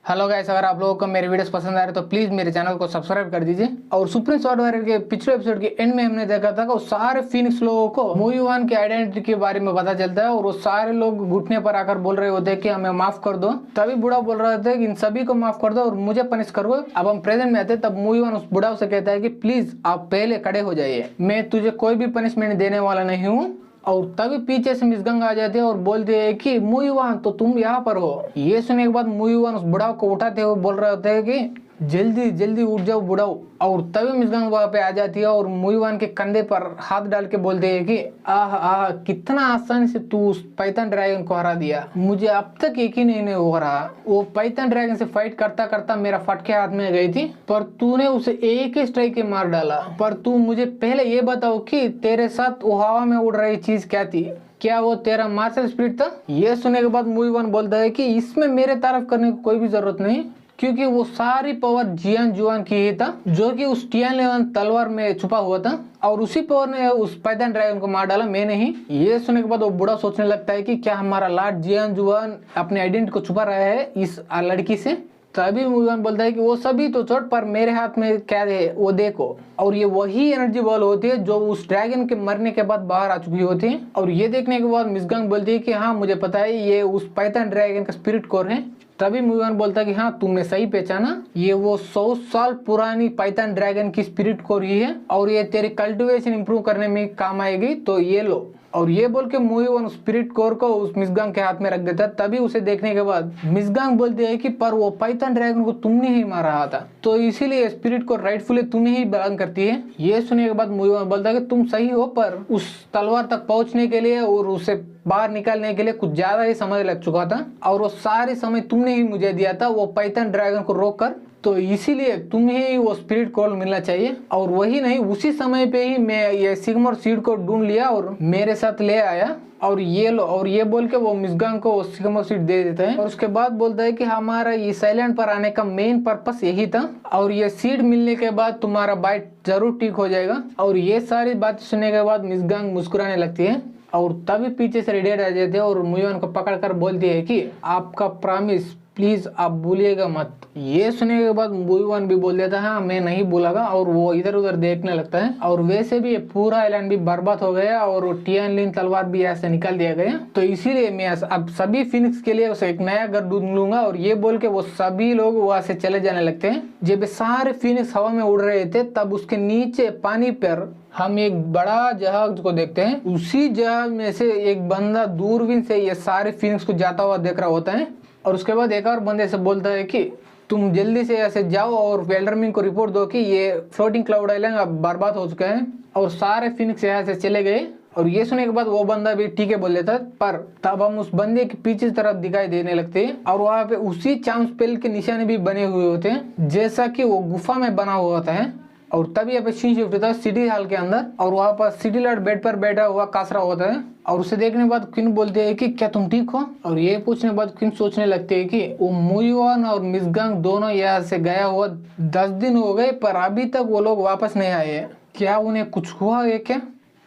Hello guys, अगर आप लोगों को मेरे वीडियोस पसंद आ रहे तो प्लीज मेरे चैनल को सब्सक्राइब कर दीजिए। और सुप्रीम स्वॉर्ड वॉरियर के पिछले एपिसोड के एंड में हमने देखा था कि वो सारे फिनिक्स लोगों को मूवी वन की आइडेंटिटी के बारे में पता चलता है और वो सारे लोग घुटने पर आकर बोल रहे होते हैं कि हमें माफ कर दो। तभी बूढ़ा बोल रहा था कि इन सभी को माफ कर दो और मुझे पनिश करो। अब हम प्रेजेंट में आते तब मूवी वन उस बूढ़ा से कहता है कि प्लीज आप पहले खड़े हो जाइए, मैं तुझे कोई भी पनिशमेंट देने वाला नहीं हूँ। और तभी पीछे से मिस गंगा आ जाती है और बोलते हैं कि मूवीवान तो तुम यहाँ पर हो। ये सुनने के बाद मूवीवान उस बुढ़ाओ को उठाते हुए बोल रहे होते हैं कि जल्दी जल्दी उठ जाओ बुढ़ाओ। और तभी मिस गंगा वहाँ पे आ जाती है और मूवीवान के कंधे पर हाथ डाल के बोलते हैं कि आह आह कितना आसानी से तू उस पाइथन ड्रैगन को हरा दिया, मुझे अब तक यकीन नहीं हो रहा। वो पाइथन ड्रैगन से फाइट करता करता मेरा फटके हाथ में गई थी, पर तूने उसे एक ही स्ट्राइक के मार डाला। पर तू मुझे पहले ये बताओ कि तेरे साथ वो हवा में उड़ रही चीज क्या थी? क्या वो तेरा मार्शल स्पिरिट था? ये सुनने के बाद मूवीवान बोलता है कि इसमें मेरे तारीफ करने की कोई भी जरूरत नहीं, क्योंकि वो सारी पावर जियान जुआन की ही था, जो कि उस टियान तलवार में छुपा हुआ था और उसी पावर ने उस पाइथन ड्रैगन को मार डाला, मैं नहीं। ये सुनने के बाद वो बूढ़ा सोचने लगता है कि क्या हमारा लार्ड जियान जुआन अपने आइडेंटिटी को छुपा रहा है इस लड़की से? तभी मूवीवान बोलता है कि वो सभी तो छोड़, पर मेरे हाथ में क्या है वो देखो। और ये वही एनर्जी बॉल होती है जो उस ड्रैगन के मरने के बाद बाहर आ चुकी होती है। और ये देखने के बाद मिस गंग बोलती है कि हाँ मुझे पता है ये उस पाइथन ड्रैगन का स्पिरिट कोर है। तभी मूवीवान बोलता है कि हाँ तुमने सही पहचाना, ये वो 100 साल पुरानी पाइथन ड्रैगन की स्पिरिट कोर ही है और ये तेरी कल्टिवेशन इंप्रूव करने में काम आएगी, तो ये लो। और ये बोल के मूवीवान स्पिरिट कोर को उस मिसगांग के हाथ में रख देता है। तभी उसे देखने के बाद मिसगांग बोलती है कि पर वो पाइथन ड्रैगन को तुमने ही मारा था, तो इसीलिए स्पिरिट को राइटफुली तुम्हें ही बिलोंग करती है। ये सुनने के बाद मूवीवान बोलता है कि तुम सही हो, पर उस तलवार तक पहुंचने के लिए और उसे बाहर निकालने के लिए कुछ ज्यादा ही समय लग चुका था और वो सारे समय तुमने ही मुझे दिया था वो पाइथन ड्रैगन को रोक कर, तो इसीलिए तुम्हें ही वो स्पिरिट कोर मिलना चाहिए। और वही नहीं, उसी समय पे ही मैं ये सिग्मोर सीड को ढूंढ लिया और मेरे साथ ले आया और ये लो। और ये बोल के वो मिसगांग को सिग्मोर सीड दे देता है और उसके बाद बोलता है कि हमारा इस आइलैंड पर आने का मेन पर्पस यही था और ये सीड मिलने के बाद तुम्हारा बाइट जरूर ठीक हो जाएगा। और ये सारी बात सुनने के बाद मिसगांग मुस्कुराने लगती है और तभी पीछे से रेडिएट आ जाते हैं और मूवीवान को पकड़ कर बोलती है कि आपका प्रॉमिस प्लीज आप भूलिएगा मत। ये सुनने के बाद मूवीवान भी बोल देता है हाँ मैं नहीं भूलागा और वो इधर उधर देखने लगता है। और वैसे भी ये पूरा आइलैंड भी बर्बाद हो गया और वो टियानलिन तलवार भी ऐसे निकाल दिया गया, तो इसीलिए मैं अब सभी फिनिक्स के लिए उसे एक नया घर ढूंढ लूंगा। और ये बोल के वो सभी लोग वहां से चले जाने लगते हैं। जब सारे फिनिक्स हवा में उड़ रहे थे तब उसके नीचे पानी पर हम एक बड़ा जहाज को देखते हैं। उसी जहाज में से एक बंदा दूरबीन से ये सारे फिनिक्स को जाता हुआ देख रहा होता है और उसके बाद एक और बंदे से बोलता है कि तुम जल्दी से ऐसे जाओ और वेल्डरमिन को रिपोर्ट दो कि ये फ्लोटिंग क्लाउड आइलैंड अब बर्बाद हो चुका है और सारे फिनिक्स यहाँ से चले गए। और ये सुनने के बाद वो बंदा भी ठीक है बोल देता है, पर तब हम उस बंदे के पीछे तरफ दिखाई देने लगते हैं और वहाँ पे उसी चार्म स्पेल के निशाने भी बने हुए होते हैं जैसा कि वो गुफा में बना हुआ होता है। और तभी यहाँ पे सीन शिफ्ट होता है सिटी हॉल के अंदर और वहाँ पर सिटी लॉर्ड बेड पर बैठा हुआ कासरा होता है और उसे देखने के बाद क्वीन बोलते हैं कि क्या तुम ठीक हो? और ये पूछने के बाद क्वीन सोचने लगती है कि वो मूवीवान और मिसगांग दोनों यहाँ से गया हुआ 10 दिन हो गए पर अभी तक वो लोग वापस नहीं आए हैं, क्या उन्हें कुछ हुआ है क्या?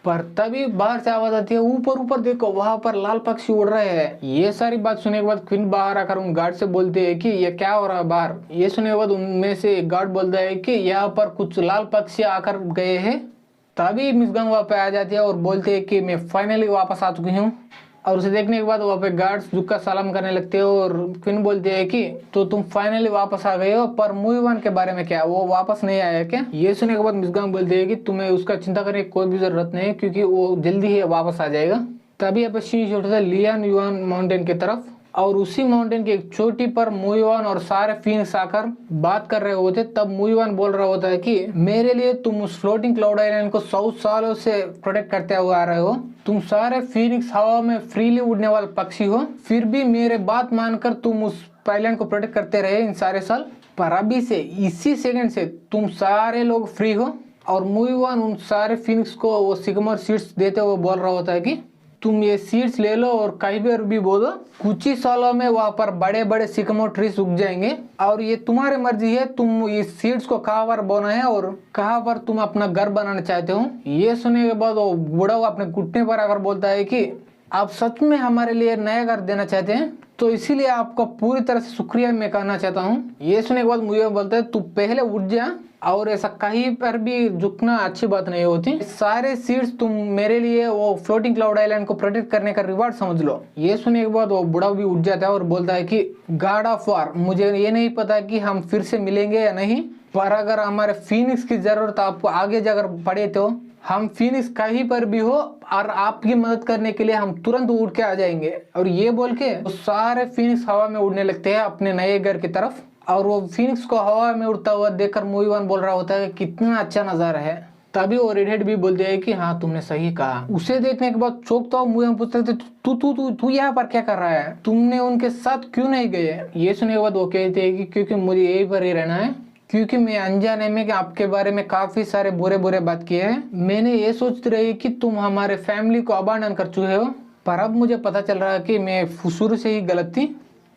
पर तभी बाहर से आवाज आती है ऊपर ऊपर देखो वहां पर लाल पक्षी उड़ रहे हैं। ये सारी बात सुनने के बाद क्वीन बाहर आकर उन गार्ड से बोलते हैं कि ये क्या हो रहा है बाहर। ये सुनने के बाद उनमें से एक गार्ड बोलता है कि यहाँ पर कुछ लाल पक्षी आकर गए हैं। तभी मिसगंग वहाँ पे आ जाती है और बोलते हैं कि मैं फाइनली वापस आ चुकी हूँ। और उसे देखने के बाद वहाँ पे गार्ड्स झुक कर सलाम करने लगते हैं और क्वीन बोलती है कि तो तुम फाइनली वापस आ गए हो, पर मूवीवान के बारे में क्या, वो वापस नहीं आया क्या? ये सुनने के बाद मिसगांग बोलती है कि तुम्हें उसका चिंता करने की कोई भी जरूरत नहीं है क्योंकि वो जल्दी ही वापस आ जाएगा। तभी यहाँ पे शीश उठता है लियान युआन माउंटेन की तरफ और उसी माउंटेन की एक चोटी पर मूवीवान और सारे फिनिक्स आकर बात कर रहे होते। तब मूवीवान बोल रहा होता है कि मेरे लिए तुम उस फ्लोटिंग क्लाउड आइलैंड को 100 सालों से प्रोटेक्ट करते हुए आ रहे हो, तुम सारे फिनिक्स हवा में फ्रीली उड़ने वाले पक्षी हो, फिर भी मेरे बात मानकर तुम उस आइलैंड को प्रोटेक्ट करते रहे इन सारे साल, पर अभी से इसी सेकंड से तुम सारे लोग फ्री हो। और मूवीवान उन सारे फिनिक्स को वो सिग्मोर सीड्स देते हुए बोल रहा होता है कि तुम ये सीड्स ले लो और कहीं भी बोलो, कुछ ही सालों में वहाँ पर बड़े बड़े सिकमोर ट्रीज उग जाएंगे और ये तुम्हारी मर्जी है तुम इस सीड्स को कहाँ पर बोना है और कहाँ पर तुम अपना घर बनाना चाहते हो। ये सुनने के बाद वो बूढ़ा अपने घुटने पर आकर बोलता है कि आप सच में हमारे लिए नया घर देना चाहते हैं, तो इसीलिए आपका पूरी तरह से शुक्रिया मैं कहना चाहता हूँ। ये सुनने के बाद मुझे बोलता है तू पहले उठ जा, और ऐसा कहीं पर भी झुकना अच्छी बात नहीं होती। सारे सीड्स तुम मेरे लिए वो फ्लोटिंग क्लाउड आइलैंड को प्रोटेक्ट करने का रिवार्ड समझ लो। ये सुनने के बाद वो बुढ़ा भी उठ जाता है और बोलता है कि गॉड ऑफ वॉर, मुझे ये नहीं पता कि हम फिर से मिलेंगे या नहीं, पर अगर हमारे फीनिक्स की जरूरत आपको आगे जाकर पड़े तो हम फीनिक्स कहीं पर भी हो और आपकी मदद करने के लिए हम तुरंत उड़ के आ जाएंगे। और ये बोल के वो सारे फीनिक्स हवा में उड़ने लगते हैं अपने नए घर की तरफ। और वो फीनिक्स को हवा में उड़ता हुआ देखकर मूवी वन बोल रहा होता है कि कितना अच्छा नजारा है। तभी वो रेडहेड भी बोलते हैं कि हाँ तुमने सही कहा। उसे देखने के बाद चौंकता हुआ मूवी वन पूछते थे तू तू तू तू यहाँ पर क्या कर रहा है, तुमने उनके साथ क्यों नहीं गए। ये सुनने के बाद वो कहते हैं कि क्योंकि मुझे यहीं पर ही रहना है, क्योंकि मैं अनजाने में कि आपके बारे में काफी सारे बुरे बुरे बात किए हैं। मैंने ये सोच रही कि तुम हमारे फैमिली को अबांडन कर चुके हो, पर अब मुझे पता चल रहा है कि मैं शुरू से ही गलत थी।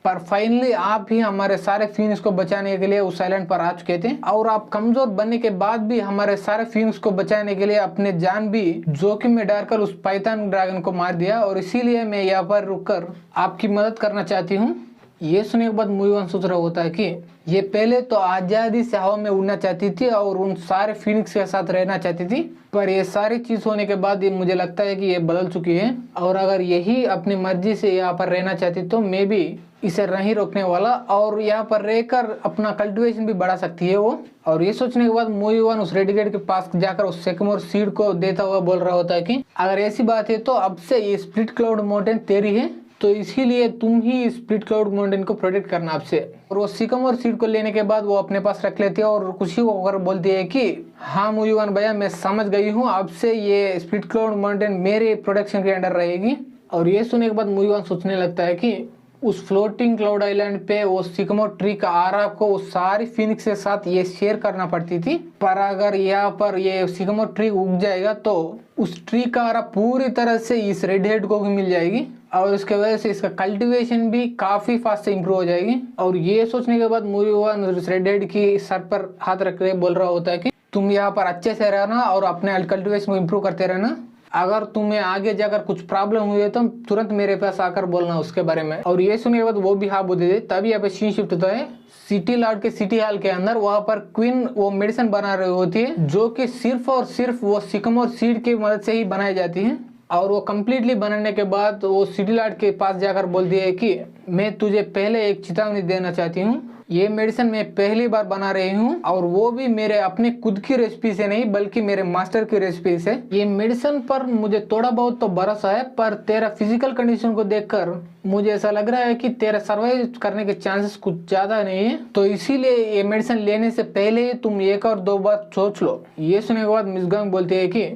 पर फाइनली आप ही हमारे सारे फीनिक्स को बचाने के लिए उस आइलैंड पर आ चुके थे, और आप कमजोर बनने के बाद भी हमारे सारे फीनिक्स को बचाने के लिए अपने जान भी जोखिम में डालकर उस पाइथन ड्रैगन को मार दिया, और इसीलिए मैं यहाँ पर रुककर आपकी मदद करना चाहती हूँ। ये सुनने के बाद मूवी वन सोच रहा होता है कि ये पहले तो आजादी से हवा में उड़ना चाहती थी और उन सारे फीनिक्स के साथ रहना चाहती थी, पर ये सारी चीज होने के बाद ये मुझे लगता है कि ये बदल चुकी है, और अगर यही अपनी मर्जी से यहाँ पर रहना चाहती तो मैं भी इसे नहीं रोकने वाला, और यहाँ पर रहकर अपना कल्टिवेशन भी बढ़ा सकती है वो। और ये सोचने के बाद मूवी वन उस रेडिकेट के पास जाकर उस सिकमोर सीड को देता हुआ बोल रहा होता है कि अगर ऐसी बात है तो अब से ये स्प्लिट क्लाउड माउंटेन तेरी है, तो इसीलिए तुम ही स्प्लिट क्लाउड माउंटेन को प्रोटेक्ट करना आपसे। और वो सिकमोर सीड को लेने के बाद वो अपने पास रख लेती है और खुशी होकर बोलती है कि हाँ मूवी वन भैया मैं समझ गई हूँ, अब से ये स्प्लिट क्लाउड माउंटेन मेरे प्रोटेक्शन के अंडर रहेगी। और ये सुनने के बाद मूवी वन सोचने लगता है कि उस फ्लोटिंग क्लाउड आइलैंड पे वो सिकमोर ट्री का आरा को वो सारी फीनिक्स के साथ ये शेयर करना पड़ती थी, पर अगर यहाँ पर ये सिकमोर ट्री उग जाएगा तो उस ट्री का आरा पूरी तरह से इस रेडहेड को भी मिल जाएगी, और इसके वजह से इसका कल्टीवेशन भी काफी फास्ट से इम्प्रूव हो जाएगी। और ये सोचने के बाद मूवी वन रेडहेड की सर पर हाथ रख के बोल रहा होता है कि तुम यहाँ पर अच्छे से रहना और अपने कल्टीवेशन को इम्प्रूव करते रहना, अगर तुम्हें आगे जाकर कुछ प्रॉब्लम हुई है तो तुरंत मेरे पास आकर बोलना उसके बारे में। और ये सुनने के बाद वो भी हाँ बोल देते। तभी यहाँ पे सीन शिफ्ट होता है सिटी लॉर्ड के सिटी हॉल के अंदर। वहां पर क्वीन वो मेडिसिन बना रही होती है जो कि सिर्फ और सिर्फ वो सिकमोर सीड की मदद से ही बनाई जाती है। और वो कम्प्लीटली बनाने के बाद वो सिटी लॉर्ड के पास जाकर बोलती है कि मैं तुझे पहले एक चेतावनी देना चाहती हूँ, ये मेडिसिन मैं पहली बार बना रही हूँ, और वो भी मेरे अपने खुद की रेसिपी से नहीं बल्कि मेरे मास्टर की रेसिपी से। ये मेडिसिन पर मुझे थोड़ा बहुत तो भरोसा है, पर तेरा फिजिकल कंडीशन को देखकर मुझे ऐसा लग रहा है कि तेरा सर्वाइव करने के चांसेस कुछ ज्यादा नहीं है, तो इसीलिए ये मेडिसिन लेने से पहले ही तुम एक और दो बार सोच लो। ये सुनने के बाद मिस गंग बोलती है कि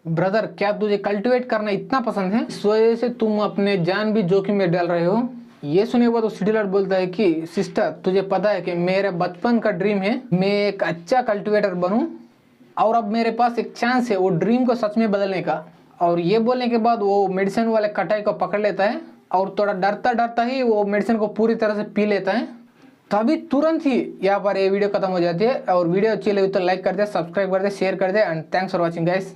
ब्रदर क्या तुझे कल्टिवेट करना इतना पसंद है, इस वजह से तुम अपने जान भी जोखिम में डाल रहे हो। ये सुनने के बाद वो सिटी लॉर्ड बोलता है कि सिस्टर तुझे पता है कि मेरे बचपन का ड्रीम है मैं एक अच्छा कल्टिवेटर बनूं, और अब मेरे पास एक चांस है वो ड्रीम को सच में बदलने का। और ये बोलने के बाद वो मेडिसिन वाले कटाई को पकड़ लेता है और थोड़ा डरता डरता ही वो मेडिसिन को पूरी तरह से पी लेता है। तभी तुरंत ही यहाँ पर ये वीडियो खत्म हो जाती है। और वीडियो अच्छी लगी तो लाइक कर दे, सब्सक्राइब कर दे, शेयर कर दे, and thanks for watching guys.